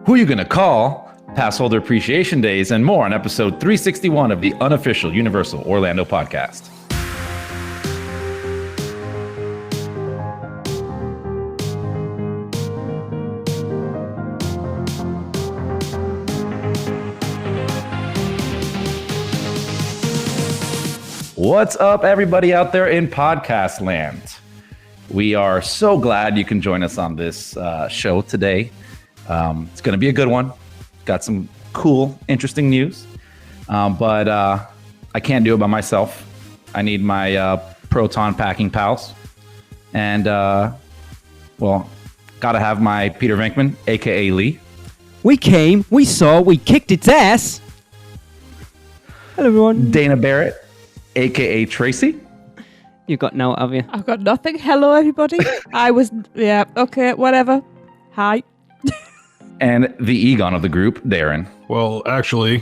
Who you gonna call? Passholder Appreciation Days and more on episode 361 of the unofficial Universal Orlando podcast. What's up, everybody out there in podcast land? We are so glad you can join us on this show today. It's going to be a good one. Got some cool, interesting news, but I can't do it by myself. I need my proton packing pals, and well, gotta have my Peter Venkman, aka Lee. We came, we saw, we kicked its ass. Hello, everyone. Dana Barrett, aka Tracy. You got no, have you? I've got nothing. Hello, everybody. Okay, whatever. Hi. And the Egon of the group, Darren. Well, actually,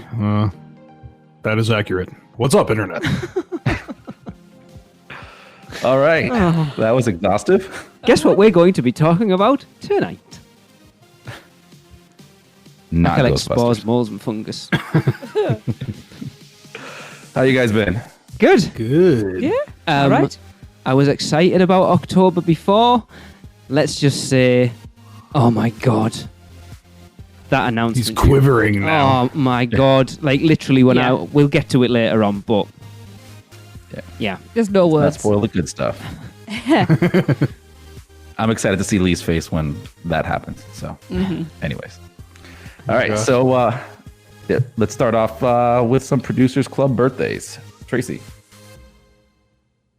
that is accurate. What's up, Internet? All right. That was exhaustive. Guess what we're going to be talking about tonight? Not I collect Ghostbusters. spores, moles, and fungus. How you guys been? Good. Good. Yeah. All right. I was excited about October before. Let's just say, oh my God. That announcement. He's quivering now. Oh my God. Like literally we'll get to it later on, but yeah. There's no Not words. spoil the good stuff. I'm excited to see Lee's face when that happens. So, anyways. All right. Okay. So, let's start off with some Producers Club birthdays. Tracy.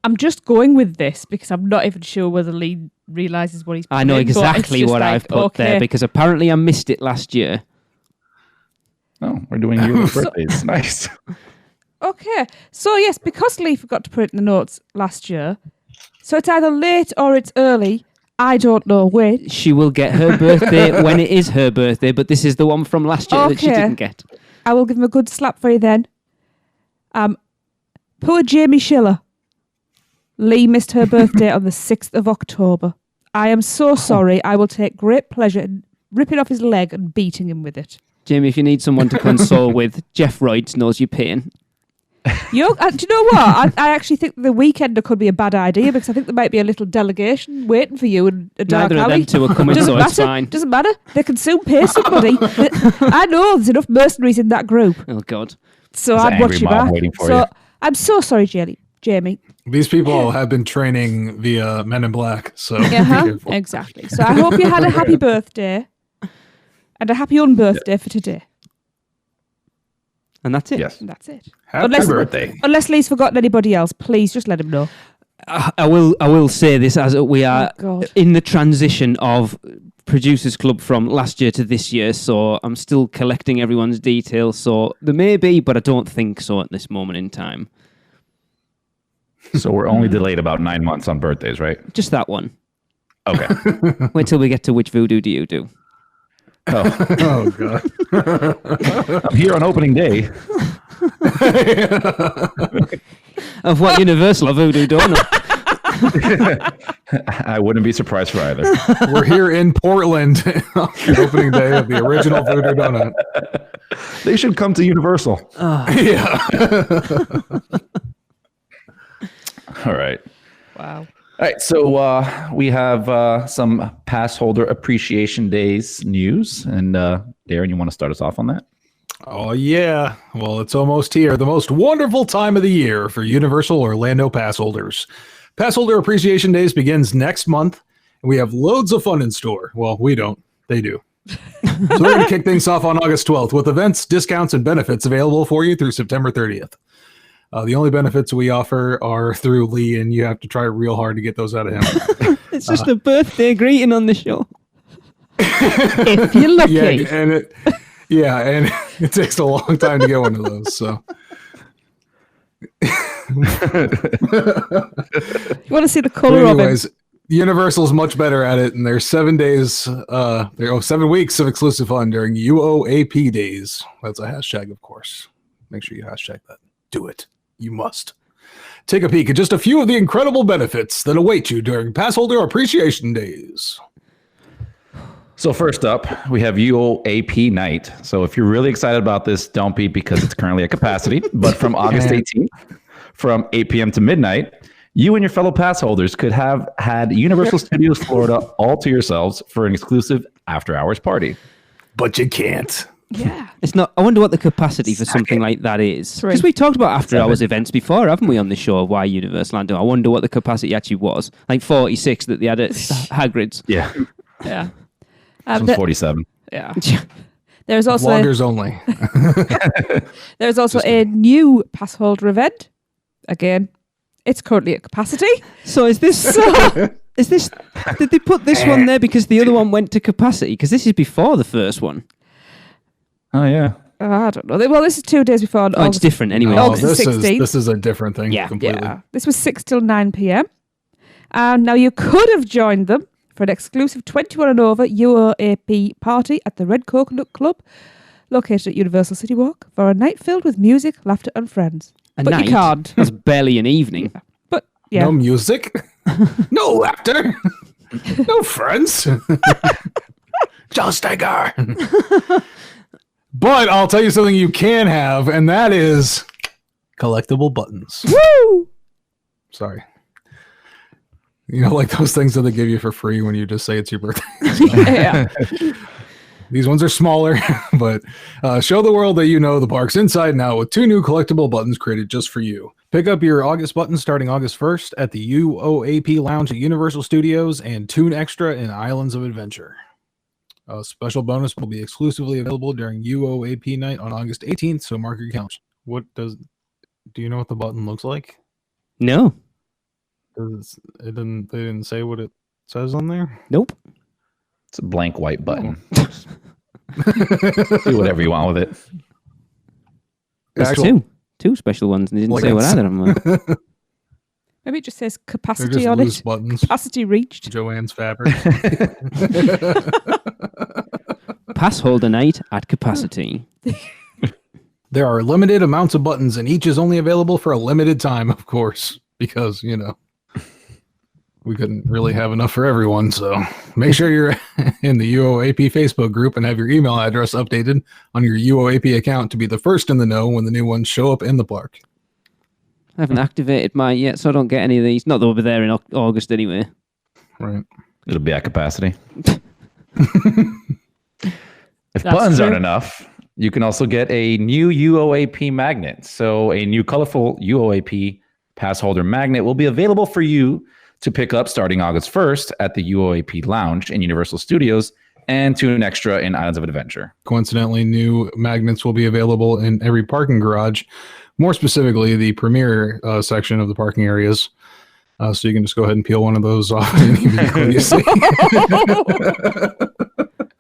I'm just going with this because I'm not even sure whether Lee realizes what he's. I know doing, but it's exactly just what like, I've put there because apparently I missed it last year. Oh, we're doing your birthdays. Nice. Okay, so yes, because Lee forgot to put it in the notes last year, so it's either late or it's early. I don't know which. She will get her birthday when it is her birthday, but this is the one from last year that she Okay. didn't get. I will give him a good slap for you then. Poor Jamie Schiller. Lee missed her birthday on the 6th of October. I am so sorry. I will take great pleasure in ripping off his leg and beating him with it. Jamie, if you need someone to console with, Jeff Royds knows your pain. Do you know what? I actually think the weekender could be a bad idea because I think there might be a little delegation waiting for you in a dark Neither of alley. them two are coming, Doesn't so matter. it's fine. Doesn't matter. They can soon pay somebody. I know there's enough mercenaries in that group, Oh, God. so There's an I'd watch angry you mob back. waiting for So you. I'm so sorry, Jamie. These people have been training the Men in Black, so be Uh-huh. careful. Exactly. So I hope you had a happy birthday and a happy unbirthday for today. And that's it. Yes. And that's it. Happy Unless- birthday. Unless Lee's forgotten anybody else, please just let him know. I will say this as we are Oh, God. in the transition of Producers Club from last year to this year, so I'm still collecting everyone's details. So there may be, but I don't think so at this moment in time. So we're only delayed about 9 months on birthdays, right? Just that one. Okay. Wait till we get to which voodoo do you do? Oh, Oh, God. I'm here on opening day. Of what Universal or Voodoo Donut? I wouldn't be surprised for either. We're here in Portland on the opening day of the original Voodoo Donut. They should come to Universal. Yeah. All right. Wow. All right. So we have some Passholder Appreciation Days news. And Darren, you want to start us off on that? Oh, yeah. Well, it's almost here. The most wonderful time of the year for Universal Orlando pass holders. Passholder Appreciation Days begins next month, and we have loads of fun in store. Well, we don't. They do. So we're going to kick things off on August 12th with events, discounts, and benefits available for you through September 30th. The only benefits we offer are through Lee, and you have to try real hard to get those out of him. It's just a birthday greeting on the show. If you're lucky. And it takes a long time to get one of those. So You want to see the colour of it? anyways, Universal's much better at it, and there's 7 days, 7 weeks of exclusive fun during UOAP days. That's a hashtag, of course. Make sure you hashtag that. Do it. You must. Take a peek at just a few of the incredible benefits that await you during Passholder Appreciation Days. So first up, we have UOAP night. So if you're really excited about this, don't be, because it's currently at capacity. But from August 18th, from 8 p.m. to midnight, you and your fellow pass holders could have had Universal Studios Florida all to yourselves for an exclusive after-hours party. But you can't. Yeah. It's not. I wonder what the capacity for something like that is. Three. Because we talked about after-hours events before, haven't we, on the show of why Universal Orlando? I wonder what the capacity actually was. Like 46 that they had at Hagrid's. Yeah. Yeah. This one's 47. Yeah. There's also Vloggers only. there's also a new pass holder event. Again, it's currently at capacity. So is this? Did they put this one there because the other one went to capacity? Because this is before the first one. Oh, yeah. I don't know. Well, this is 2 days before. Oh, it's different anyway. August this 16th. is a different thing. Yeah. Completely. Yeah. This was 6 till 9 p.m. And now you could have joined them for an exclusive 21 and over UOAP party at the Red Coconut Club, located at Universal City Walk, for a night filled with music, laughter, and friends. But night? you can't. That's barely an evening. But yeah. No music, no laughter, no friends. Just a guy. But I'll tell you something you can have, and that is collectible buttons. Woo! Sorry. You know, like those things that they give you for free when you just say it's your birthday. Yeah. These ones are smaller, but show the world that you know the park's inside and out with 2 new collectible buttons created just for you. Pick up your August buttons starting August 1st at the UOAP Lounge at Universal Studios and Toon Extra in Islands of Adventure. A special bonus will be exclusively available during UOAP night on August 18th, so mark your calendars. Do you know what the button looks like? No. They didn't say what it says on there? Nope. It's a blank white button. Do whatever you want with it. There's two special ones, and they didn't Like say what it's- either of them were. Maybe it just says They're capacity just on loose it. buttons. Capacity reached. Joanne's fabric. Pass holder night at capacity. There are limited amounts of buttons, and each is only available for a limited time, of course, because, you know, we couldn't really have enough for everyone. So make sure you're in the UOAP Facebook group and have your email address updated on your UOAP account to be the first in the know when the new ones show up in the park. I haven't activated mine yet, so I don't get any of these. Not that we'll be there in August anyway. Right. It'll be at capacity. If That's buttons true. aren't enough, you can also get a new UOAP magnet. So a new colorful UOAP pass holder magnet will be available for you to pick up starting August 1st at the UOAP Lounge in Universal Studios and Toon Extra in Islands of Adventure. Coincidentally, new magnets will be available in every parking garage, more specifically the premier section of the parking areas. So you can just go ahead and peel one of those off. Immediately see.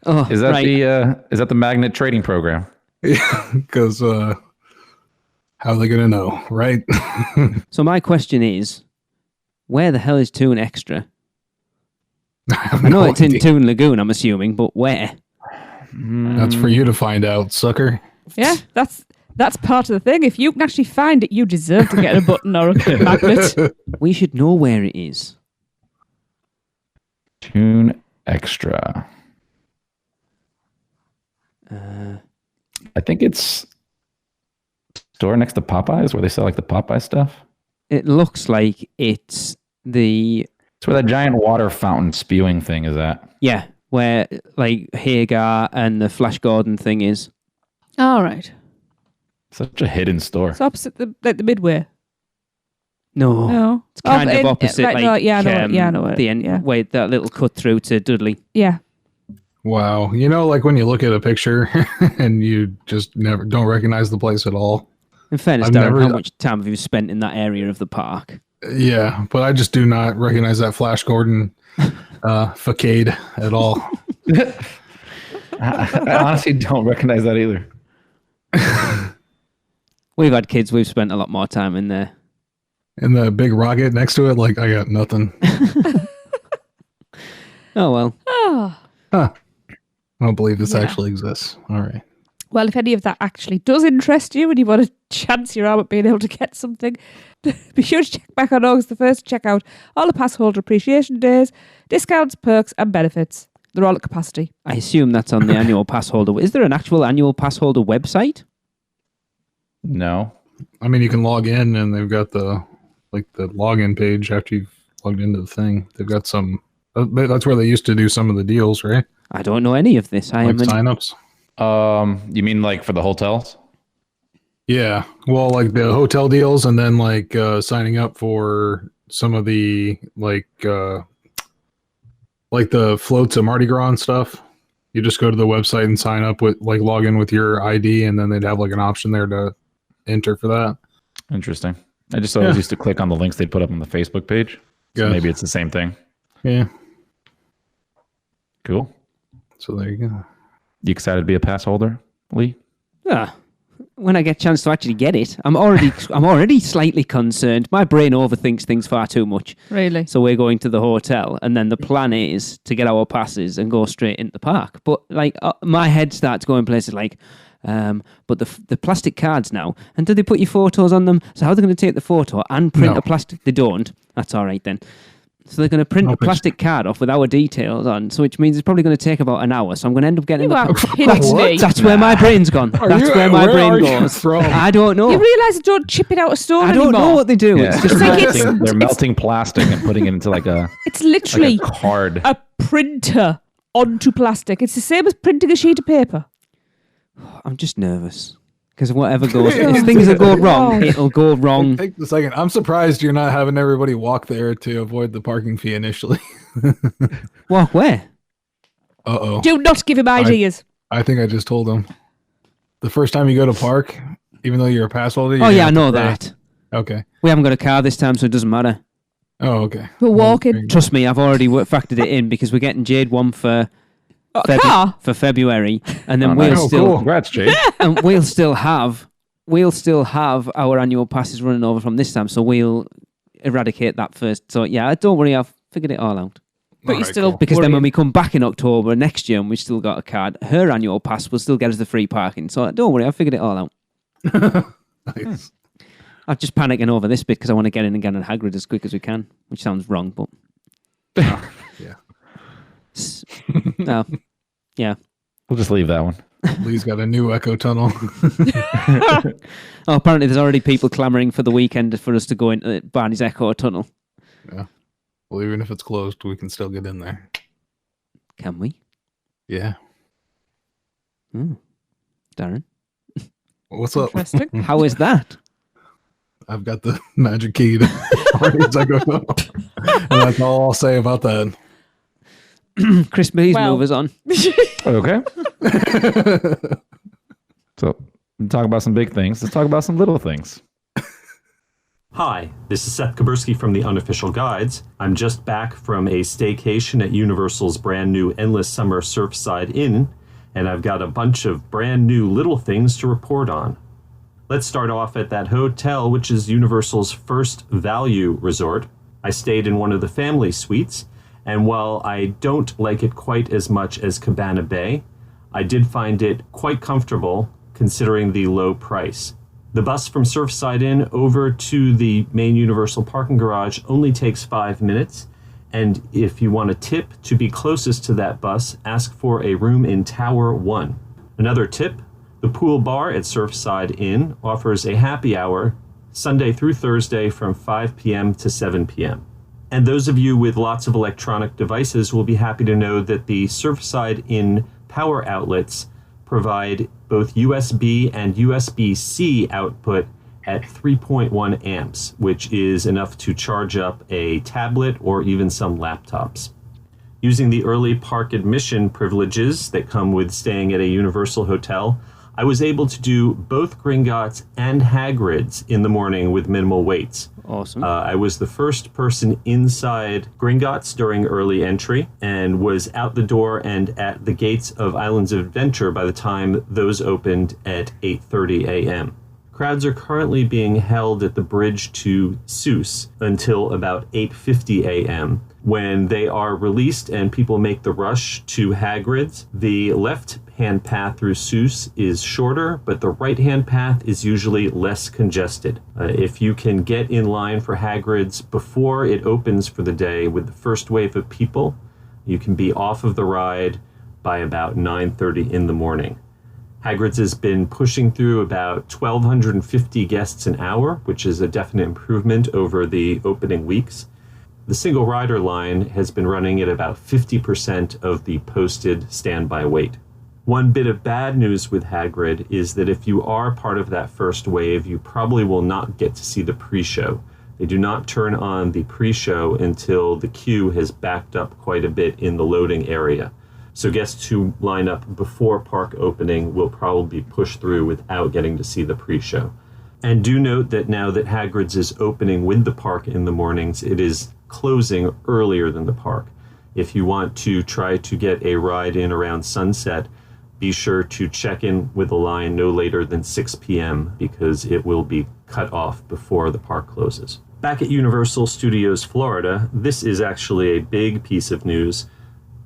Oh, Is that right. is that the magnet trading program? Because how are they going to know, right? So my question is, where the hell is Toon Extra? I know it's in Toon Lagoon, I'm assuming, but where? That's for you to find out, sucker. Yeah, that's part of the thing. If you can actually find it, you deserve to get a button or a magnet. We should know where it is. Toon Extra. I think it's store next to Popeyes where they sell like the Popeye stuff. It looks like it's the... It's where that giant water fountain spewing thing is at. Yeah, where like Hagar and the Flash Gordon thing is. All right. Such a hidden store. It's opposite the Midway. No. No. It's kind of opposite. Right, like, no, yeah, I know it. Yeah, I know it. The end, Yeah. where that little cut through to Dudley. Yeah. Wow. You know, like when you look at a picture and you just don't recognize the place at all. In fairness, I've Darren, never- how much time have you spent in that area of the park? Yeah, but I just do not recognize that Flash Gordon facade at all. I honestly don't recognize that either. We've had kids, we've spent a lot more time in there. And the big rocket next to it, like I got nothing. Oh, well. Oh. Huh. I don't believe this Yeah. actually exists. All right. Well, if any of that actually does interest you and you want to chance your arm at being able to get something, be sure to check back on August the 1st to check out all the Passholder Appreciation Days, discounts, perks, and benefits. They're all at capacity. I assume that's on the annual pass holder. Is there an actual annual pass holder website? No. I mean, you can log in, and they've got the login page after you've logged into the thing. They've got some. That's where they used to do some of the deals, right? I don't know any of this. Like signups. You mean like for the hotels? Yeah. Well, like the hotel deals, and then like signing up for some of the like the floats at Mardi Gras and stuff. You just go to the website and sign up with log in with your ID, and then they'd have like an option there to enter for that. Interesting. I just always used to click on the links they put up on the Facebook page. So maybe it's the same thing. Yeah. Cool. So there you go. You excited to be a pass holder, Lee? Yeah. When I get a chance to actually get it, I'm already slightly concerned. My brain overthinks things far too much. Really? So we're going to the hotel, and then the plan is to get our passes and go straight into the park. But my head starts going places like, but the plastic cards now, and do they put your photos on them? So how are they going to take the photo and print a plastic? They don't. That's all right then. So they're going to print a plastic card off with our details on, so which means it's probably going to take about an hour. So I'm going to end up getting that's where my brain's gone. That's where my brain goes. I don't know. You realise they don't chip it out of stone I don't know what they do. Yeah. It's just they're melting plastic and putting it into like a. It's literally like a card. A printer onto plastic. It's the same as printing a sheet of paper. I'm just nervous. Because whatever goes, if things will go wrong, it'll go wrong. Take a second. I'm surprised you're not having everybody walk there to avoid the parking fee initially. Walk where? Uh-oh. Do not give him ideas. I think I just told him. The first time you go to park, even though you're a pass holder. Oh, yeah, I know that. Okay. We haven't got a car this time, so it doesn't matter. Oh, okay. We're walking. Trust me, I've already factored it in because we're getting Jade one for February, and then Congrats, Jade. and we'll still have our annual passes running over from this time, so we'll eradicate that first. So yeah, don't worry, I've figured it all out. But you're still because then when we come back in October next year and we've still got a card, her annual pass will still get us the free parking. So don't worry, I've figured it all out. Nice. I'm just panicking over this bit because I want to get in and get on Hagrid as quick as we can, which sounds wrong, but yeah. Yeah. We'll just leave that one. Lee's got a new echo tunnel. Apparently there's already people clamoring for the weekend for us to go into Barney's Echo Tunnel. Yeah. Well, even if it's closed, we can still get in there. Can we? Yeah. Darren? What's up? Interesting. How is that? I've got the magic key to Barney's Echo Tunnel. And that's all I'll say about that. Chris, please move us on. Okay. So, we talk about some big things. Let's talk about some little things. Hi, this is Seth Kaburski from the Unofficial Guides. I'm just back from a staycation at Universal's brand new Endless Summer Surfside Inn, and I've got a bunch of brand new little things to report on. Let's start off at that hotel, which is Universal's first value resort. I stayed in one of the family suites, and while I don't like it quite as much as Cabana Bay, I did find it quite comfortable considering the low price. The bus from Surfside Inn over to the main Universal parking garage only takes 5 minutes, and if you want a tip to be closest to that bus, ask for a room in Tower 1. Another tip, the pool bar at Surfside Inn offers a happy hour Sunday through Thursday from 5 p.m. to 7 p.m. And those of you with lots of electronic devices will be happy to know that the Surfside Inn power outlets provide both USB and USB-C output at 3.1 amps, which is enough to charge up a tablet or even some laptops. Using the early park admission privileges that come with staying at a Universal hotel, I was able to do both Gringotts and Hagrid's in the morning with minimal waits. Awesome. I was the first person inside Gringotts during early entry and was out the door and at the gates of Islands of Adventure by the time those opened at 8:30 a.m. Crowds are currently being held at the bridge to Seuss until about 8:50 a.m. when they are released and people make the rush to Hagrid's. The left-hand path through Seuss is shorter, but the right-hand path is usually less congested. If you can get in line for Hagrid's before it opens for the day with the first wave of people, You can be off of the ride by about 9:30 in the morning. Hagrid's has been pushing through about 1,250 guests an hour, which is a definite improvement over the opening weeks. The single rider line has been running at about 50% of the posted standby wait. One bit of bad news with Hagrid is that if you are part of that first wave, you probably will not get to see the pre-show. They do not turn on the pre-show until the queue has backed up quite a bit in the loading area. So guests who line up before park opening will probably be pushed through without getting to see the pre-show. And do note that now that Hagrid's is opening with the park in the mornings, it is closing earlier than the park. If you want to try to get a ride in around sunset, be sure to check in with a line no later than 6 p.m. because it will be cut off before the park closes. Back at Universal Studios Florida, this is actually a big piece of news.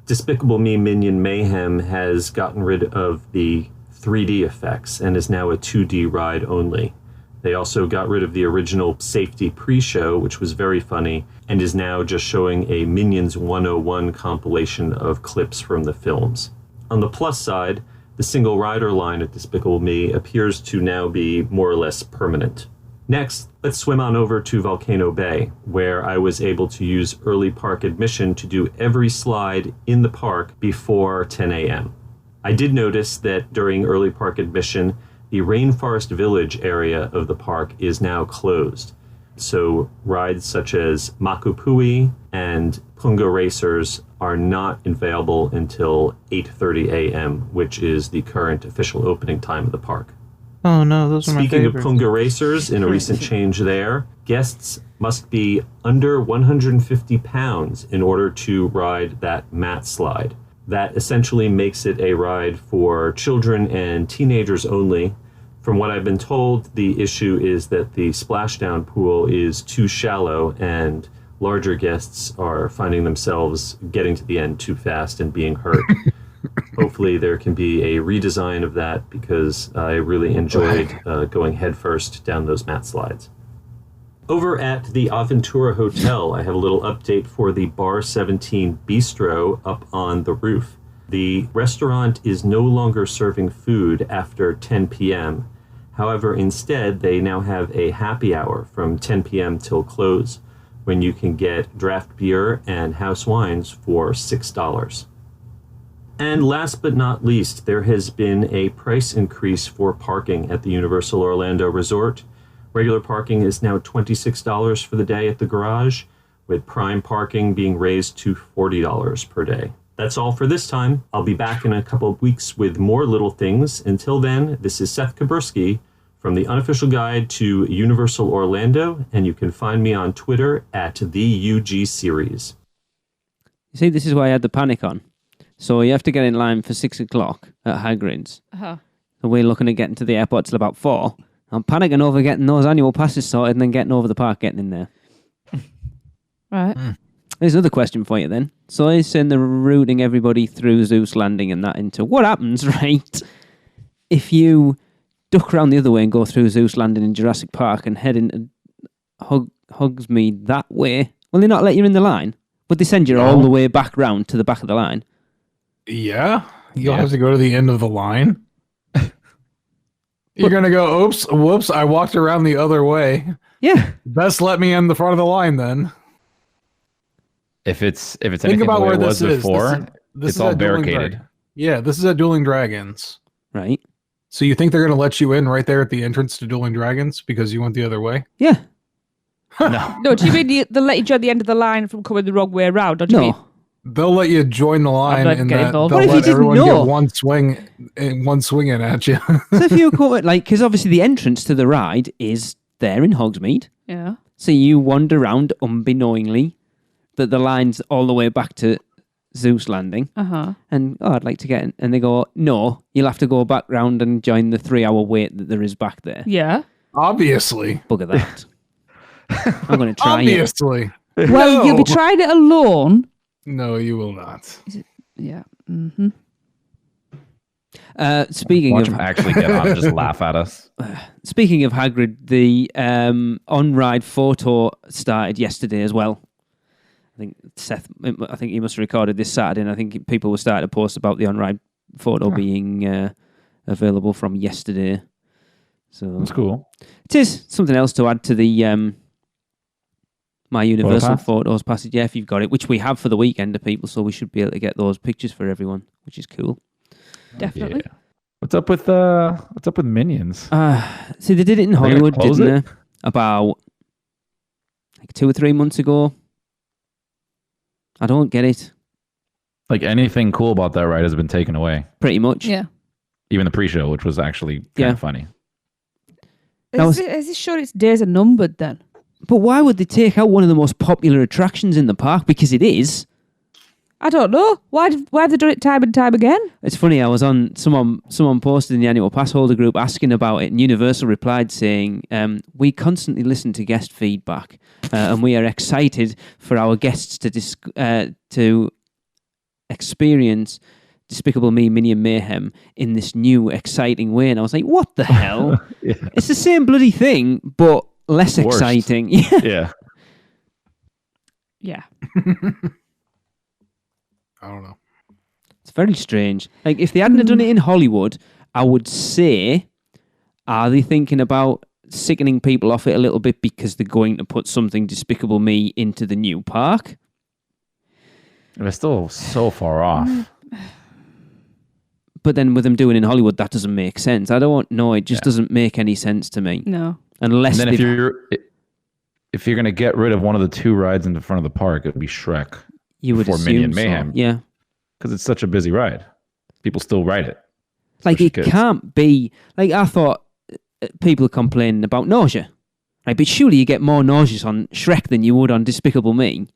Despicable Me Minion Mayhem has gotten rid of the 3D effects and is now a 2D ride only. They also got rid of the original safety pre-show, which was very funny, and is now just showing a Minions 101 compilation of clips from the films. On the plus side, the single rider line at Despicable Me appears to now be more or less permanent. Next, let's swim on over to Volcano Bay, where I was able to use early park admission to do every slide in the park before 10 a.m. I did notice that during early park admission, the Rainforest Village area of the park is now closed. So rides such as Makupui and Punga Racers are not available until 8:30 a.m., which is the current official opening time of the park. Oh no, those are my Speaking of favorites. Punga Racers, in a recent change there, guests must be under 150 pounds in order to ride that mat slide. That essentially makes it a ride for children and teenagers only. From what I've been told, the issue is that the splashdown pool is too shallow and larger guests are finding themselves getting to the end too fast and being hurt. Hopefully there can be a redesign of that because I really enjoyed going headfirst down those mat slides. Over at the Aventura Hotel, I have a little update for the Bar 17 Bistro up on the roof. The restaurant is no longer serving food after 10 p.m. However, instead, they now have a happy hour from 10 p.m. till close, when you can get draft beer and house wines for $6. And last but not least, there has been a price increase for parking at the Universal Orlando Resort. Regular parking is now $26 for the day at the garage, with prime parking being raised to $40 per day. That's all for this time. I'll be back in a couple of weeks with more little things. Until then, this is Seth Kaburski from the Unofficial Guide to Universal Orlando, and you can find me on Twitter at @TheUGSeries. You see, this is why I had the panic on. So you have to get in line for 6 o'clock at Hagrid's. Uh-huh. And we're looking at getting to the airport till about 4. I'm panicking over getting those annual passes sorted and then getting over the park, getting in there. Right. There's another question for you then. So he's saying they're routing everybody through Zeus Landing and that into what happens, right? If you duck around the other way and go through Zeus Landing in Jurassic Park and head into Hogsmeade that way, will they not let you in the line? Would they send you all the way back round to the back of the line? Yeah, you'll have to go to the end of the line. You're gonna go, oops, whoops, I walked around the other way. Yeah. Best let me in the front of the line then. If it's Think anything about the way where it was this is. before, This it's is all at Dueling barricaded. Dragons. Yeah, this is at Dueling Dragons. Right. So you think they're gonna let you in right there at the entrance to Dueling Dragons because you went the other way? Yeah. No. No, do you mean they'll let you join the end of the line from coming the wrong way around? Or do you mean No. They'll let you join the line not and get that involved. they'll What if you let didn't everyone know? get one swing in at you. So if you come, like, because obviously the entrance to the ride is there in Hogsmeade. Yeah. So you wander around unbeknowingly that the line's all the way back to Zeus Landing. Uh-huh. And, I'd like to get in. And they go, no, you'll have to go back round and join the 3-hour wait that there is back there. Yeah. Obviously. Bugger that. I'm going to try it. Obviously. Well, No. you'll be trying it alone. No, you will not. Yeah. Mm-hmm. Speaking Watch of them actually get on and just laugh at us. Speaking of Hagrid, the on-ride photo started yesterday as well. think Seth, I think he must have recorded this Saturday, and I think people were starting to post about the on-ride photo being available from yesterday. So That's cool. it is something else to add to the My Universal Photos passage. Yeah, if you've got it, which we have for the weekend of people, so we should be able to get those pictures for everyone, which is cool. Definitely. Yeah. What's up with Minions? See, they did it in Hollywood, close didn't they? About like 2 or 3 months ago. I don't get it. Like anything cool about that ride has been taken away. Pretty much. Yeah. Even the pre-show, which was actually kind of funny. Is this showing its days are numbered then? But why would they take out one of the most popular attractions in the park? Because it is. I don't know. Why have they done it time and time again? It's funny, I was on, someone posted in the Annual Passholder group asking about it, and Universal replied saying, we constantly listen to guest feedback, and we are excited for our guests to experience Despicable Me, Minion Mayhem in this new, exciting way. And I was like, what the hell? Yeah. It's the same bloody thing, but less exciting. Yeah. Yeah. I don't know. It's very strange. Like, if they hadn't have done it in Hollywood, I would say, are they thinking about sickening people off it a little bit because they're going to put something Despicable Me into the new park? They're still so far off. But then with them doing it in Hollywood, that doesn't make sense. I don't know. It just doesn't make any sense to me. No. Unless and then if you're going to get rid of one of the 2 rides in the front of the park, it would be Shrek. You would before assume Minion so. Mayhem. Yeah. Because it's such a busy ride. People still ride it. Like, it can't be... Like, I thought people are complaining about nausea. Right? But surely you get more nauseous on Shrek than you would on Despicable Me.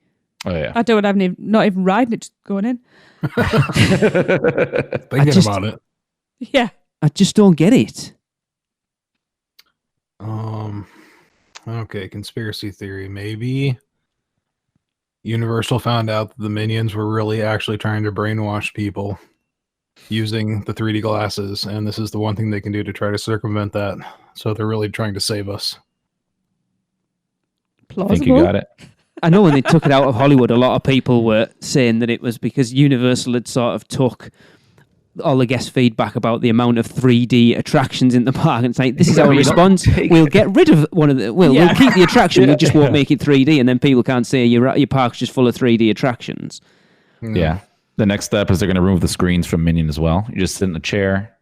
Oh, yeah. I don't have not even riding it, just going in. Thinking about it. Yeah. I just don't get it. Okay, conspiracy theory. Maybe Universal found out that the Minions were really actually trying to brainwash people using the 3D glasses, and this is the one thing they can do to try to circumvent that. So they're really trying to save us. Plausible. I think you got it. I know when they took it out of Hollywood, a lot of people were saying that it was because Universal had sort of took all the guest feedback about the amount of 3D attractions in the park. And it's like, this is our response. We'll get rid of one of the... We'll keep the attraction, we just won't make it 3D, and then people can't say your park's just full of 3D attractions. Yeah. The next step is they're going to remove the screens from Minion as well. You just sit in a chair,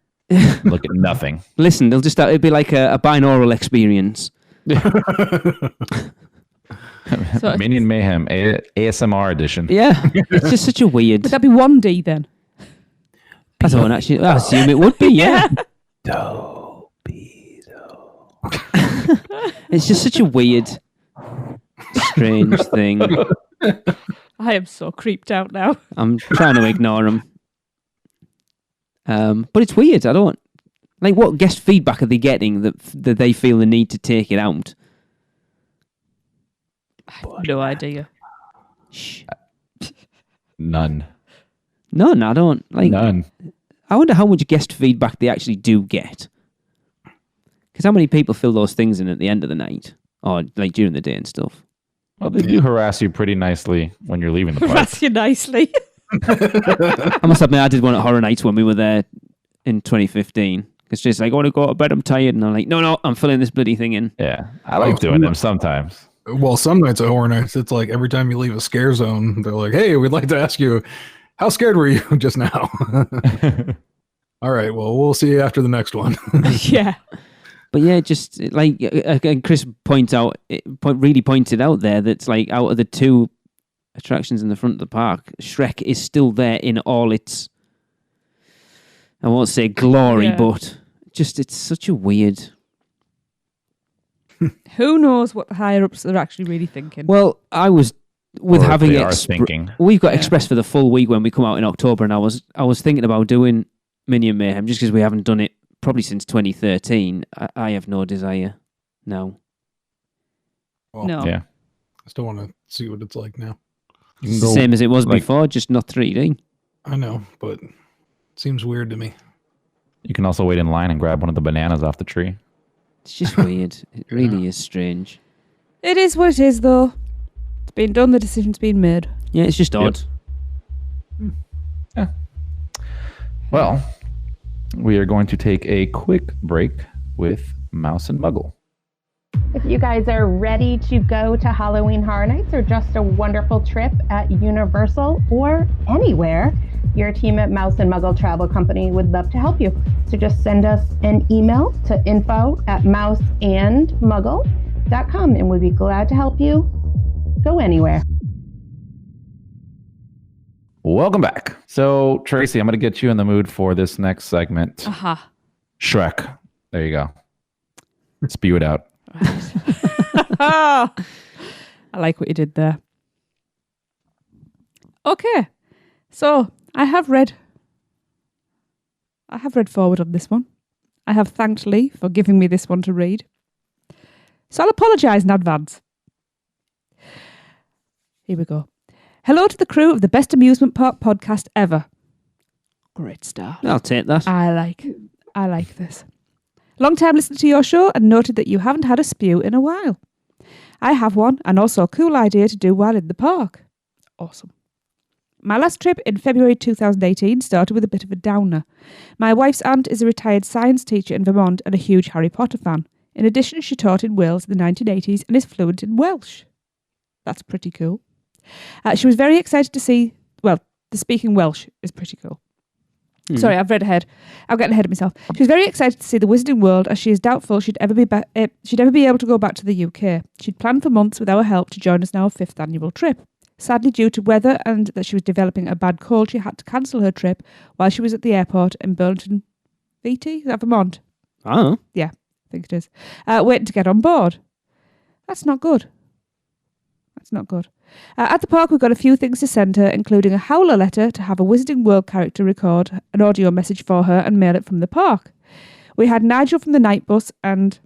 look at nothing. Listen, it'll be like a binaural experience. So Minion Mayhem, ASMR edition. Yeah, it's just such a weird... Would that be 1D then? I don't actually... I assume it would be, yeah. It's just such a weird, strange thing. I am so creeped out now. I'm trying to ignore them. But it's weird. I don't... Like, what guest feedback are they getting that they feel the need to take it out? I have no idea. Shh. None. None, I don't... Like, None. I wonder how much guest feedback they actually do get. Because how many people fill those things in at the end of the night? Or, like, during the day and stuff? Well, they do harass you pretty nicely when you're leaving the park. Harass you nicely. I must admit, I did one at Horror Nights when we were there in 2015. Because she's like, I want to go to bed, I'm tired. And I'm like, no, I'm filling this bloody thing in. Yeah, I like doing them sometimes. Well, some nights at Horror Nights, it's like every time you leave a scare zone, they're like, hey, we'd like to ask you, how scared were you just now? All right, well, we'll see you after the next one. Yeah. But yeah, just like Chris really pointed out there that like out of the 2 attractions in the front of the park, Shrek is still there in all its, I won't say glory, but just it's such a weird... Who knows what the higher ups are actually really thinking? Well, I was with Or having they are thinking. We've got Express for the full week when we come out in October, and I was thinking about doing Minion Mayhem just because we haven't done it probably since 2013. I have no desire now. Well, No. Yeah. I still want to see what it's like now. It's the same as it was before, just not 3D. I know, but it seems weird to me. You can also wait in line and grab one of the bananas off the tree. It's just weird. It really is strange. It is what it is, though. It's been done. The decision's been made. Yeah, it's just odd. Yeah. Well, we are going to take a quick break with Mouse and Muggle. If you guys are ready to go to Halloween Horror Nights or just a wonderful trip at Universal or anywhere, your team at Mouse and Muggle Travel Company would love to help you. So just send us an email to info@mouseandmuggle.com and we'd be glad to help you go anywhere. Welcome back. So, Tracy, I'm going to get you in the mood for this next segment. Aha. Shrek. There you go. Spew it out. I like what you did there. Okay. So, I have read forward on this one. I have thanked Lee for giving me this one to read. So I'll apologise in advance. Here we go. Hello to the crew of the best amusement park podcast ever. Great start. I'll take that. I like this. Long time listener to your show and noted that you haven't had a spew in a while. I have one and also a cool idea to do while in the park. Awesome. My last trip in February 2018 started with a bit of a downer. My wife's aunt is a retired science teacher in Vermont and a huge Harry Potter fan. In addition, she taught in Wales in the 1980s and is fluent in Welsh. That's pretty cool. She was very excited to see, the speaking Welsh is pretty cool. Sorry, I've read ahead. I'm getting ahead of myself. She was very excited to see the Wizarding World as she is doubtful she'd ever be able to go back to the UK. She'd planned for months with our help to join us on our 5th annual trip. Sadly, due to weather and that she was developing a bad cold, she had to cancel her trip while she was at the airport in Burlington, VT? Is that Vermont? Oh. Yeah, I think it is. Waiting to get on board. That's not good. At the park, we've got a few things to send her, including a howler letter to have a Wizarding World character record an audio message for her and mail it from the park. We had Nigel from the night bus and...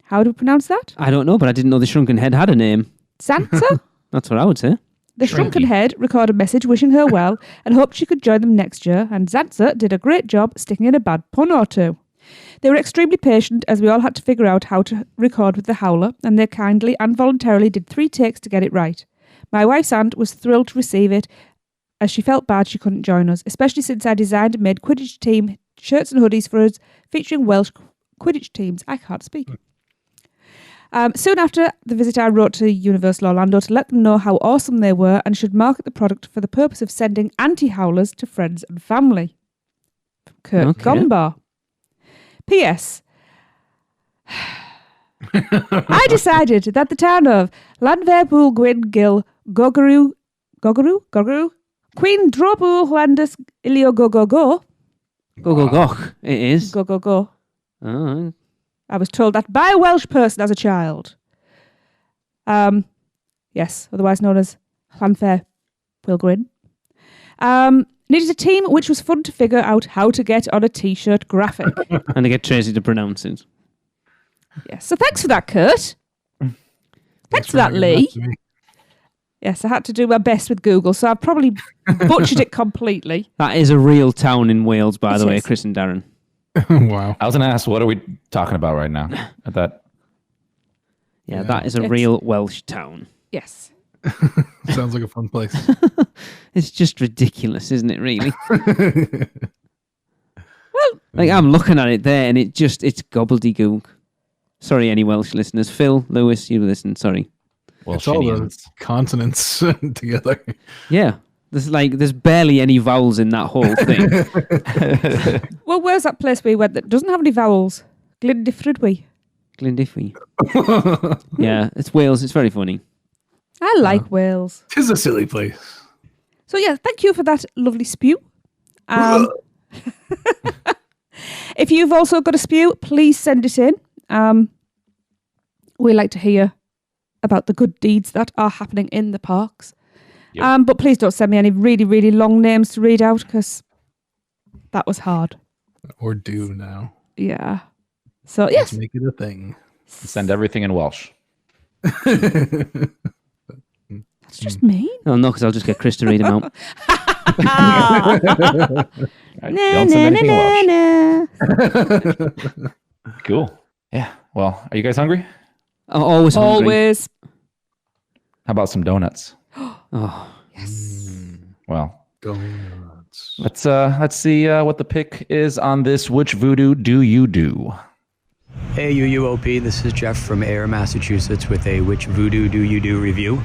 How do we pronounce that? I don't know, but I didn't know the Shrunken Head had a name. Sansa? That's what I would say. The Shrunken Head recorded a message wishing her well and hoped she could join them next year, and Zanza did a great job sticking in a bad pun or two. They were extremely patient as we all had to figure out how to record with the howler, and they kindly and voluntarily did 3 takes to get it right. My wife's aunt was thrilled to receive it as she felt bad she couldn't join us, especially since I designed and made Quidditch team shirts and hoodies for us featuring Welsh Quidditch teams. I can't speak. Soon after the visit, I wrote to Universal Orlando to let them know how awesome they were and should market the product for the purpose of sending anti-howlers to friends and family. Kurt Gombar. P.S. I decided that the town of Llanfairpwll Gwyn Gil Gogaroo Queen Drobu Landus Ilio Go Go it is. Go. Oh. I was told that by a Welsh person as a child. Yes, otherwise known as Llanfairpwll Gwyn. Needed a team which was fun to figure out how to get on a t-shirt graphic. And to get Tracy to pronounce it. Yes, so thanks for that, Kurt. Thanks for that, Lee. Yes, I had to do my best with Google, so I've probably butchered it completely. That is a real town in Wales, by the way, Chris and Darren. Wow. I was going to ask, what are we talking about right now? That is a real Welsh town. Yes. Sounds like a fun place. It's just ridiculous, isn't it, really? Well, I'm looking at it there and it's gobbledygook. Sorry, any Welsh listeners. Phil, Lewis, you listen, sorry. It's all the consonants together. Yeah. There's barely any vowels in that whole thing. Well, where's that place we went that doesn't have any vowels? Glyndifrydwy. Yeah, it's Wales. It's very funny. I like Wales. Tis a silly place. So yeah, thank you for that lovely spew. If you've also got a spew, please send it in. We like to hear about the good deeds that are happening in the parks. Yep. But please don't send me any really, really long names to read out because that was hard. Or do now. Yeah. So yes. Let's make it a thing. Send everything in Welsh. That's just mean. Oh, no, because I'll just get Chris to read them out. Don't send anything Welsh. Cool. Yeah. Well, are you guys hungry? Always hungry. Always. How about some donuts? Oh, Well, Donuts. let's see what the pick is on this. Which voodoo do you do? Hey UUOP, this is Jeff from Air, Massachusetts with a Which Voodoo Do You Do review.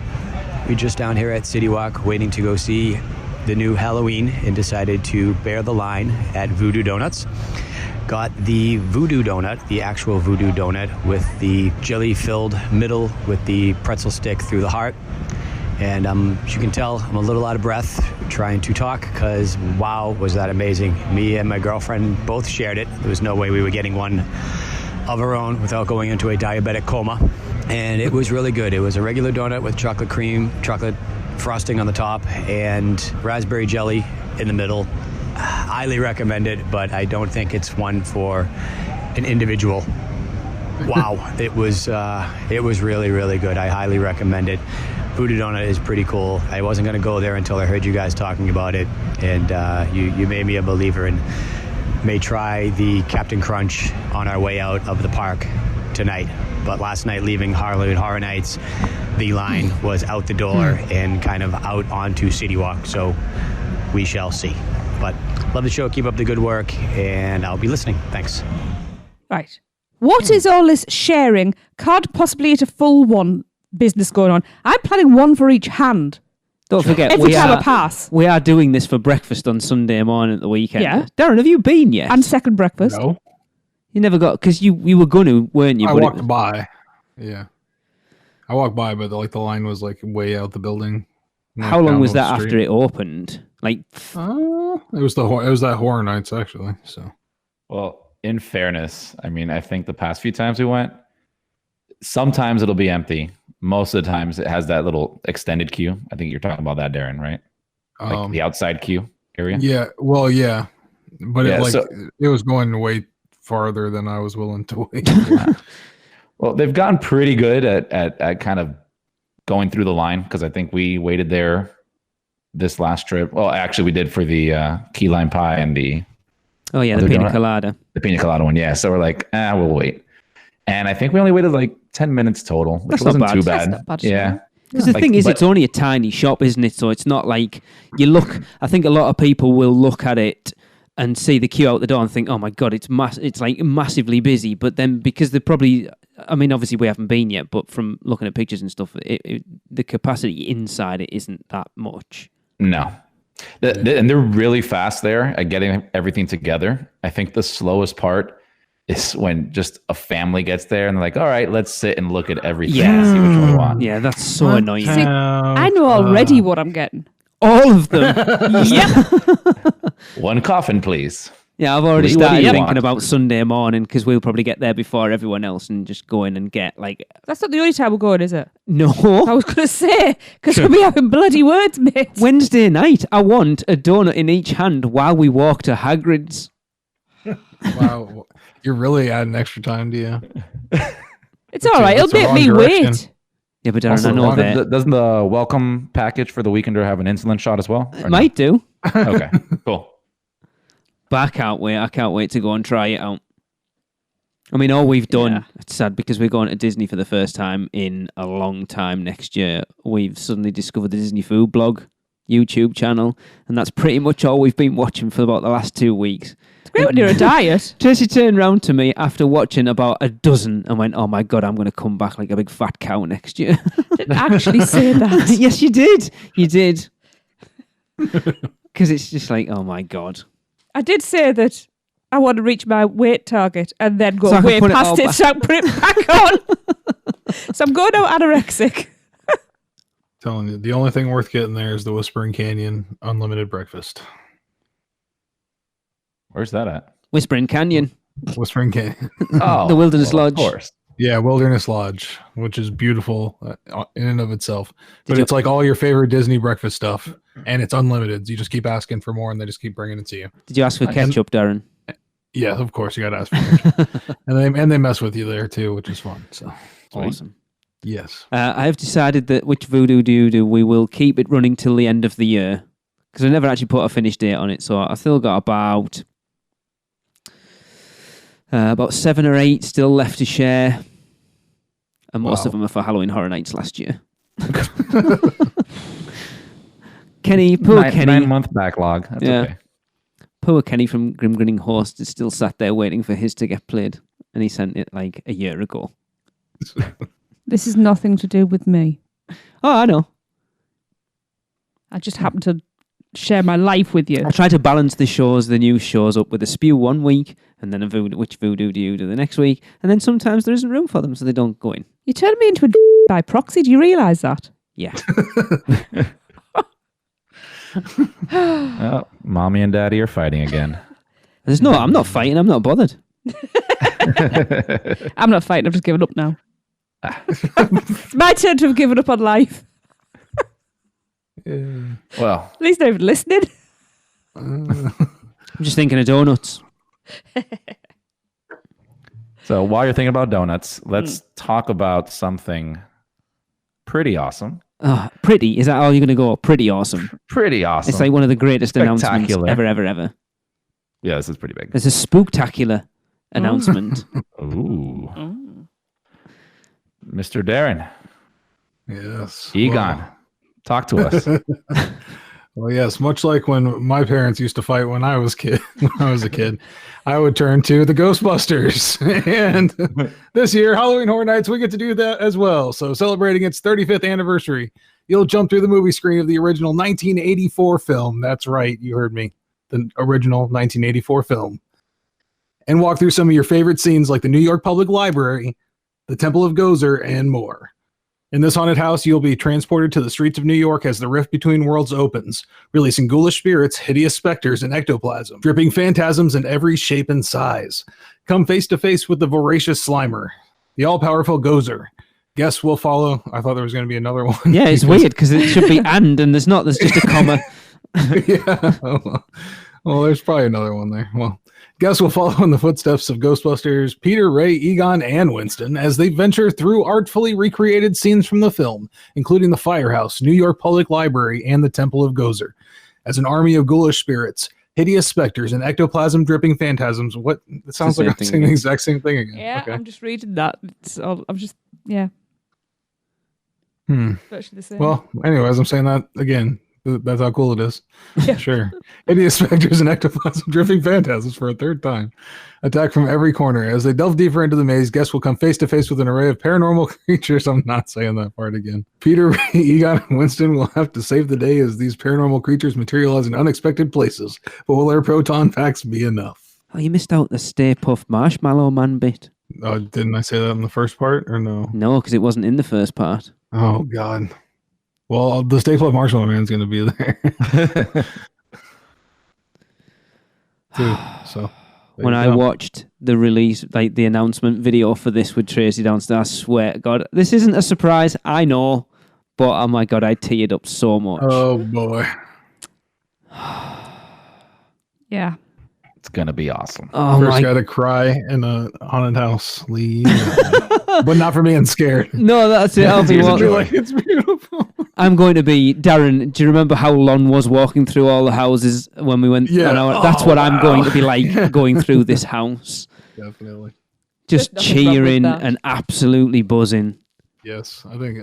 We're just down here at City Walk waiting to go see the new Halloween and decided to bear the line at Voodoo Donuts. Got the Voodoo donut, the actual Voodoo donut with the jelly-filled middle with the pretzel stick through the heart. And as you can tell, I'm a little out of breath trying to talk because wow, was that amazing. Me and my girlfriend both shared it. There was no way we were getting one of our own without going into a diabetic coma. And it was really good. It was a regular donut with chocolate cream, chocolate frosting on the top, and raspberry jelly in the middle. Highly recommend it, but I don't think it's one for an individual. Wow, it was really, really good. I highly recommend it. Voodoo Donut is pretty cool. I wasn't going to go there until I heard you guys talking about it, and you made me a believer and may try the Captain Crunch on our way out of the park tonight. But last night, leaving Halloween Horror Nights, the line was out the door and kind of out onto City Walk, so we shall see. But love the show, keep up the good work, and I'll be listening. Thanks. Right. What is all this sharing? Can't possibly eat a full one business going on. I'm planning one for each hand. don't forget, Every time I pass. we are doing this for breakfast on Sunday morning at the weekend. Yeah. Darren, have you been yet? And second breakfast. No, You never got, because you were going to, weren't you? I But walked by. Yeah, I walked by, but the line was like way out the building. How long was that after it opened? Like, It was that Horror Nights actually. So Well, in fairness, I mean, I think the past few times we went, sometimes it'll be empty. Most of the times it has that little extended queue. I think you're talking about that, Darren, right? Like the outside queue area. yeah, well, yeah, but Yeah, it was going way farther than I was willing to wait. For. Well, they've gotten pretty good at kind of going through the line, because I think we waited there this last trip. Well, actually, we did for the key lime pie and the oh yeah, the other pina donut. colada. The pina colada one. Yeah, so we're like, we'll wait. And I think we only waited like 10 minutes total, which That's not wasn't bad. too That's bad. not bad, Yeah. Because the Like, thing is, but- it's only a tiny shop, isn't it? So it's not like you look. I think a lot of people will look at it and see the queue out the door and think, "Oh my god, it's like massively busy." But then because they're probably, I mean, obviously we haven't been yet, but from looking at pictures and stuff, the capacity inside it isn't that much. No. And they're really fast there at getting everything together. I think the slowest part is when just a family gets there and they're like, all right, let's sit and look at everything and see which one we want. Yeah, that's so annoying. See, I know already what I'm getting. All of them. Yep. One coffin, please. Yeah, I've already Lee, what do started you thinking want? about Sunday morning because we'll probably get there before everyone else and just go in and get like That's not the only time we're going, is it? no. I was going to say, because we'll be having bloody words, mate. Wednesday night, I want a donut in each hand while we walk to Hagrid's. Wow, you're really adding extra time, do you? It's all right. It'll that's the make me wrong wait. direction. Yeah, but Darren, Also, I know that. doesn't the welcome package for the weekender have an insulin shot as well? It might do, No? Okay, cool. but I can't wait. I can't wait to go and try it out. I mean, all we've done, Yeah. it's sad because we're going to Disney for the first time in a long time next year. We've suddenly discovered the Disney Food Blog YouTube channel, and that's pretty much all we've been watching for about the last 2 weeks. It's great when you're a diet. Tracy turned round to me after watching about a dozen and went, "Oh my God, I'm going to come back like a big fat cow next year." Didn't actually say that. Yes, you did. You did. Because it's just like, oh my God. I did say that I want to reach my weight target and then go So I can way put it all past it, back. so I put it back on. So I'm going out anorexic. Telling you, the only thing worth getting there is the Whispering Canyon unlimited breakfast. Where's that at? Whispering Canyon. Whispering Canyon. Oh, The Wilderness well, Lodge. Of course. Yeah, Wilderness Lodge, which is beautiful in and of itself. But you- it's like all your favorite Disney breakfast stuff, and it's unlimited. You just keep asking for more, and they just keep bringing it to you. Did you ask for ketchup, Darren? Yeah, of course, you got to ask for it. and they mess with you there too, which is fun. So Awesome. yes, I have decided that which Voodoo do you do, we will keep it running till the end of the year. Because I never actually put a finish date on it, so I still got about 7 or 8 still left to share. And most Wow. of them are for Halloween Horror Nights last year. Kenny, poor Kenny. 9-month backlog. That's okay. Poor Kenny from Grim Grinning Host is still sat there waiting for his to get played. And he sent it like a year ago. This is nothing to do with me. Oh, I know. I just happen to share my life with you. I try to balance the new shows up with a spew one week and then a voodoo, which voodoo do you do the next week? And then sometimes there isn't room for them, so they don't go in. You turned me into a by proxy. Do you realise that? Yeah. Oh, mommy and daddy are fighting again. I'm not fighting. I'm not bothered. I'm not fighting. I've just given up now. It's my turn to have given up on life. Well, At least they're even listening. I'm just thinking of donuts. so while you're thinking about donuts, let's talk about something pretty awesome. Pretty? Is that all you're going to go? Pretty awesome. Pretty awesome. It's like one of the greatest announcements Spectacular. ever. Yeah, this is pretty big. There's a spooktacular announcement. Ooh. Mr. Darren. Yes. Egon. Talk to us. Well, yes, much like when my parents used to fight when I was a kid, I would turn to the Ghostbusters. And this year, Halloween Horror Nights, we get to do that as well. So celebrating its 35th anniversary, you'll jump through the movie screen of the original 1984 film. That's right, you heard me. The original 1984 film. And walk through some of your favorite scenes like the New York Public Library, the Temple of Gozer, and more. In this haunted house, you'll be transported to the streets of New York as the rift between worlds opens, releasing ghoulish spirits, hideous specters, and ectoplasm, dripping phantasms in every shape and size. Come face to face with the voracious Slimer, the all-powerful Gozer. Guests will follow. I thought there was going to be another one. Yeah, it's weird because it should be and there's not. There's just a comma. Yeah. Well, there's probably another one there. Well, guests will follow in the footsteps of Ghostbusters, Peter, Ray, Egon, and Winston as they venture through artfully recreated scenes from the film, including the Firehouse, New York Public Library, and the Temple of Gozer. As an army of ghoulish spirits, hideous specters, and ectoplasm-dripping phantasms. What? It sounds like I'm saying the exact same thing again. Yeah, okay. I'm just reading that. Yeah. Virtually the same. Well, anyways, I'm saying that again. That's how cool it is. Yeah. Sure. Hideous specters and ectoplasm dripping phantasms for a third time. Attack from every corner. As they delve deeper into the maze, guests will come face to face with an array of paranormal creatures. I'm not saying that part again. Peter, Ray, Egon, and Winston will have to save the day as these paranormal creatures materialize in unexpected places. But will their proton packs be enough? Oh, you missed out the Stay Puft Marshmallow Man bit. Oh, didn't I say that in the first part or no? No, because it wasn't in the first part. Oh, God. Well, the Stay Puft Marshmallow Man's going to be there. Too, so when I watched the release, like the announcement video for this with Tracy downstairs, I swear to God, this isn't a surprise, I know, but oh my God, I teared up so much. Oh, boy. Yeah. It's going to be awesome. Oh First my guy to cry in a haunted house. Leave. But not for being scared. No, that's it. I'll be Like, it's beautiful. I'm going to be Darren. Do you remember how Lon was walking through all the houses when we went? Yeah. That's what I'm going to be like going through this house. Definitely. Just There's nothing wrong with cheering that. and absolutely buzzing. Yes, I think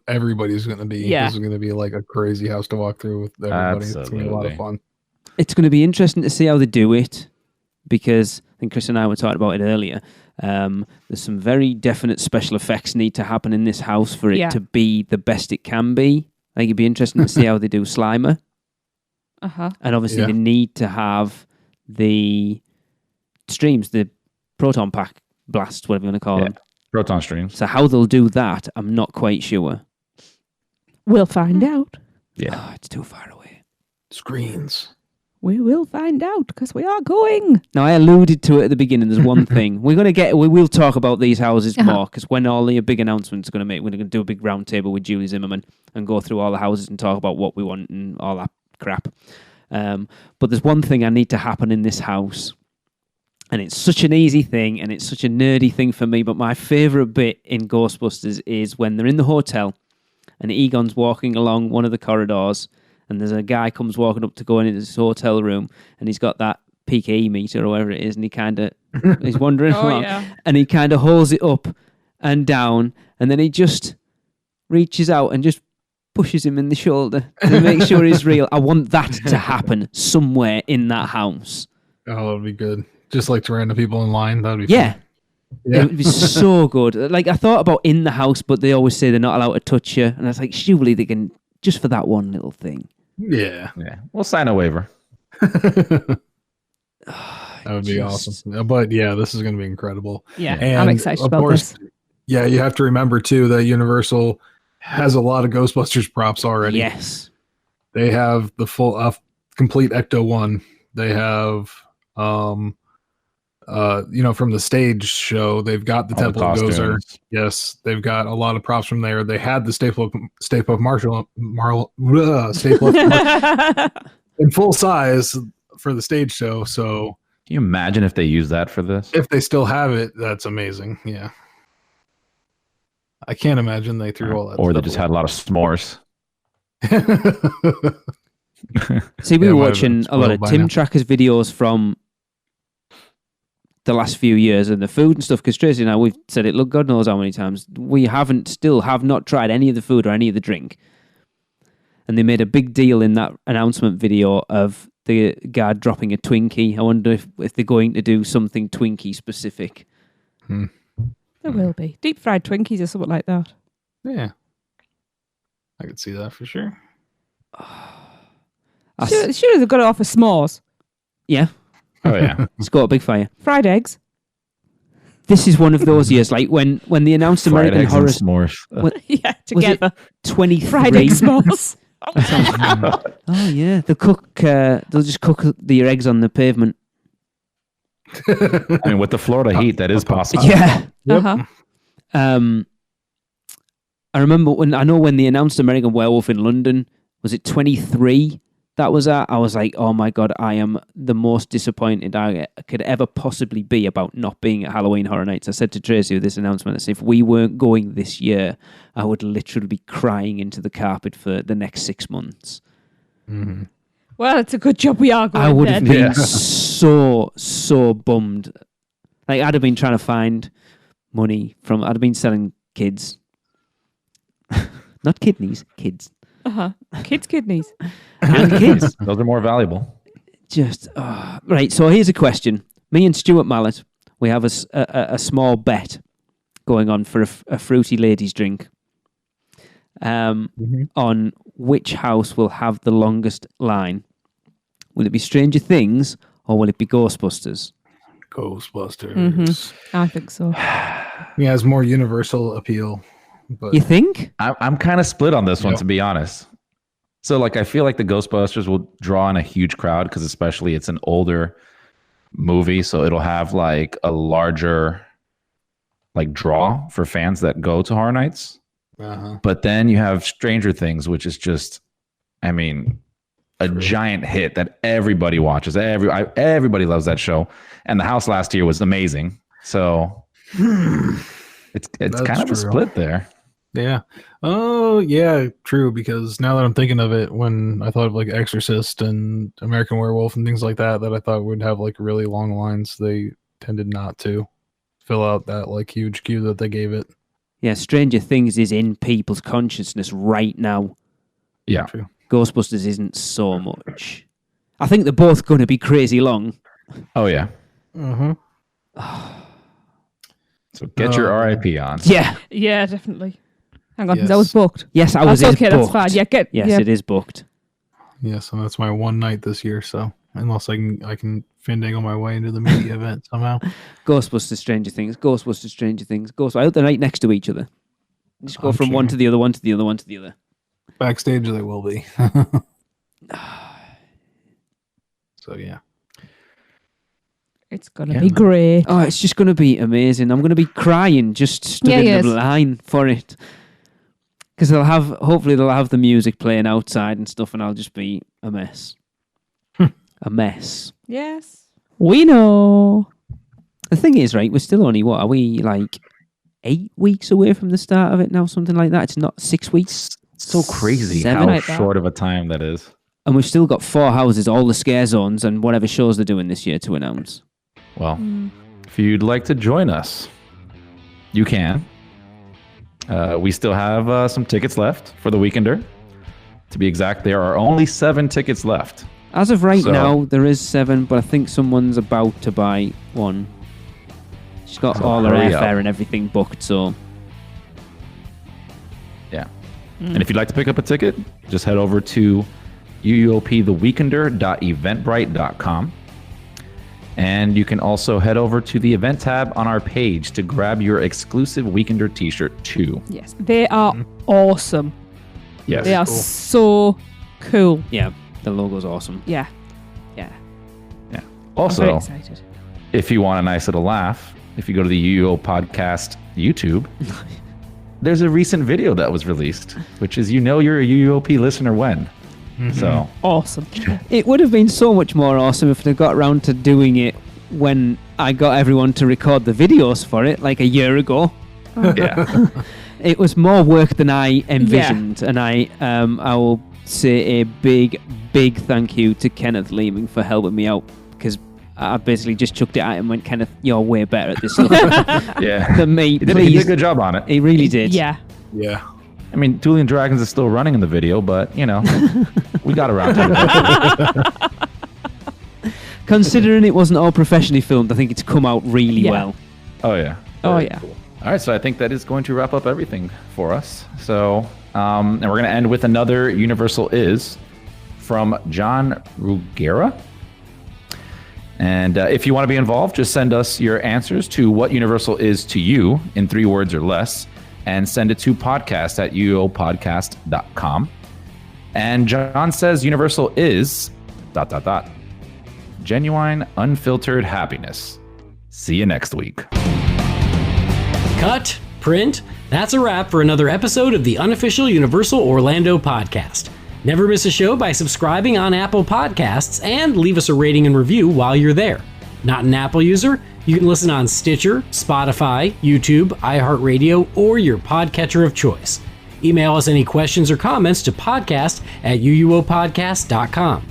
everybody's going to be. Yeah. This is going to be like a crazy house to walk through with everybody. It's going to be a lot of fun. It's going to be interesting to see how they do it because I think Chris and I were talking about it earlier. There's some very definite special effects need to happen in this house for it to be the best it can be. I think it'd be interesting to see how they do Slimer. And obviously they need to have the streams, the proton pack blast, whatever you want to call them. Proton streams. So how they'll do that, I'm not quite sure. We'll find out. Yeah. Oh, it's too far away. Screens. We will find out because we are going. Now, I alluded to it at the beginning. There's one thing. We will talk about these houses more because when all the big announcements are going to make, we're going to do a big round table with Julie Zimmerman and go through all the houses and talk about what we want and all that crap. But there's one thing I need to happen in this house. And it's such an easy thing and it's such a nerdy thing for me. But my favourite bit in Ghostbusters is when they're in the hotel and Egon's walking along one of the corridors and there's a guy comes walking up to go into this hotel room and he's got that PKE meter or whatever it is and he kind of, he's wandering along and he kind of holds it up and down and then he just reaches out and just pushes him in the shoulder to make sure he's real. I want that to happen somewhere in that house. Oh, that'd be good. Just like to random people in line. That'd be Yeah. fun. Yeah. It would be so good. Like, I thought about in the house, but they always say they're not allowed to touch you. And I was like, surely they can, just for that one little thing. Yeah. Yeah, we'll sign a waiver. That would be awesome. But yeah, this is going to be incredible. Yeah, And I'm excited of about course, this. Yeah, you have to remember too that Universal has a lot of Ghostbusters props already. Yes. They have the full, complete Ecto one. They have, from the stage show, they've got the All the Temple of Gozer. costumes. Yes, they've got a lot of props from there. They had the Stay Puft Marshall in full size for the stage show. So Can you imagine if they use that for this? if they still have it, that's amazing. Yeah. I can't imagine they threw all that. Or they stuff just away. had a lot of s'mores. See, we Yeah, were might have watching been a lot spoiled of by Tim now. Tracker's videos from the last few years and the food and stuff, because Tracy and I, we've said it, look, God knows how many times, we still have not tried any of the food or any of the drink. And they made a big deal in that announcement video of the guard dropping a Twinkie. I wonder if they're going to do something Twinkie specific. There will be. Deep fried Twinkies or something like that. Yeah. I could see that for sure. Sure, they've got to offer s'mores. Yeah, Oh yeah. it's got a big fire. Fried eggs. This is one of those years, like when they announced Fried American eggs and Horror s'mores. Yeah, Was it together. 23. Fried egg s'mores. Oh yeah, they'll just cook your eggs on the pavement. I mean, with the Florida heat, that is possible. Yeah. Yep. Uh-huh. I remember when they announced American Werewolf in London, was it 23? That was at. I was like, oh my God, I am the most disappointed I could ever possibly be about not being at Halloween Horror Nights. I said to Tracy with this announcement, I said, if we weren't going this year, I would literally be crying into the carpet for the next 6 months. Mm-hmm. Well, it's a good job we are going I would have then. been so bummed. Like, I'd have been trying to find money I'd have been selling kids. Not kidneys, kids. Uh-huh. Kids' kidneys. And kids. Those are more valuable. Right, so here's a question. Me and Stuart Mallet, we have a small bet going on for a fruity ladies drink on which house will have the longest line. Will it be Stranger Things or will it be Ghostbusters? Ghostbusters. Mm-hmm. I think so. He has more universal appeal. But You think? I'm kind of split on this one, Yeah. to be honest. So, like, I feel like the Ghostbusters will draw in a huge crowd because, especially, it's an older movie, so it'll have like a larger like draw for fans that go to Horror Nights. But then you have Stranger Things, which is just, I mean, a giant hit that everybody watches. Everybody loves that show, and the house last year was amazing. So it's That's kind of a true. split there. Yeah. Oh, yeah, true. Because now that I'm thinking of it, when I thought of like Exorcist and American Werewolf and things like that I thought would have like really long lines, they tended not to fill out that like huge queue that they gave it. Yeah, Stranger Things is in people's consciousness right now. Yeah. True. Ghostbusters isn't so much. I think they're both going to be crazy long. Oh yeah. Mm-hmm. So get your RIP on. Yeah. Yeah, definitely. Hang on, Yes. that was booked. Yes, I was. That's okay, that's booked. fine. Yeah, Yes, yeah. it is booked. Yeah, so that's my one night this year. So unless I can fandangle my way into the media event somehow. Ghostbusters, Stranger Things. Ghostbusters, Stranger Things. I hope they're right next to each other. Just go I'm from one sure. to the other, one to the other, one to the other. Backstage they will be. So yeah. It's going to Yeah, be man. great. Oh, it's just going to be amazing. I'm going to be crying just stood Yeah, in yes. the line for it. Because hopefully they'll have the music playing outside and stuff, and I'll just be a mess. A mess. Yes. We know. The thing is, right, we're still only, what, are we like 8 weeks away from the start of it now? Something like that? It's not 6 weeks? So crazy 7 how like that. short of a time that is. And we've still got 4 houses, all the scare zones, and whatever shows they're doing this year to announce. Well, if you'd like to join us, you can. We still have some tickets left for the Weekender. To be exact, there are only 7 tickets left. As of right now, there is 7, but I think someone's about to buy one. She's got all her airfare and everything booked, so... Yeah. And if you'd like to pick up a ticket, just head over to uuoptheweekender.eventbrite.com. And you can also head over to the event tab on our page to grab your exclusive Weekender t-shirt too. Yes, they are awesome. Yes. They are so cool. Yeah, the logo's awesome. Yeah. Also, I'm very excited. if you want a nice little laugh, if you go to the UUO Podcast YouTube, there's a recent video that was released, which is you're a UUOP listener when. So Awesome. It would have been so much more awesome if they got around to doing it when I got everyone to record the videos for it, like a year ago. yeah. It was more work than I envisioned, and I will say a big thank you to Kenneth Leeming for helping me out, because I basically just chucked it at him and went, Kenneth, you're way better at this stuff Yeah. than me. He did a good job on it. He really did. Yeah. Yeah. I mean, Dueling Dragons is still running in the video, but, we got around to it. Considering it wasn't all professionally filmed, I think it's come out really well. Oh, yeah. Oh, Very yeah. cool. All right, so I think that is going to wrap up everything for us. So, and we're going to end with another Universal Is from John Ruggiera. And if you want to be involved, just send us your answers to what Universal is to you in 3 words or less, and send it to podcast@uuopodcast.com. And John says Universal is ... genuine, unfiltered happiness. See you next week. Cut, print, that's a wrap for another episode of the unofficial Universal Orlando podcast. Never miss a show by subscribing on Apple Podcasts and leave us a rating and review while you're there. Not an Apple user? You can listen on Stitcher, Spotify, YouTube, iHeartRadio, or your podcatcher of choice. Email us any questions or comments to podcast@uuopodcast.com.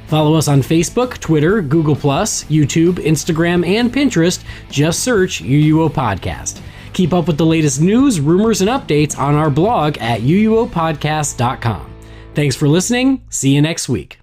Follow us on Facebook, Twitter, Google+, YouTube, Instagram, and Pinterest. Just search UUO Podcast. Keep up with the latest news, rumors, and updates on our blog at uuopodcast.com. Thanks for listening. See you next week.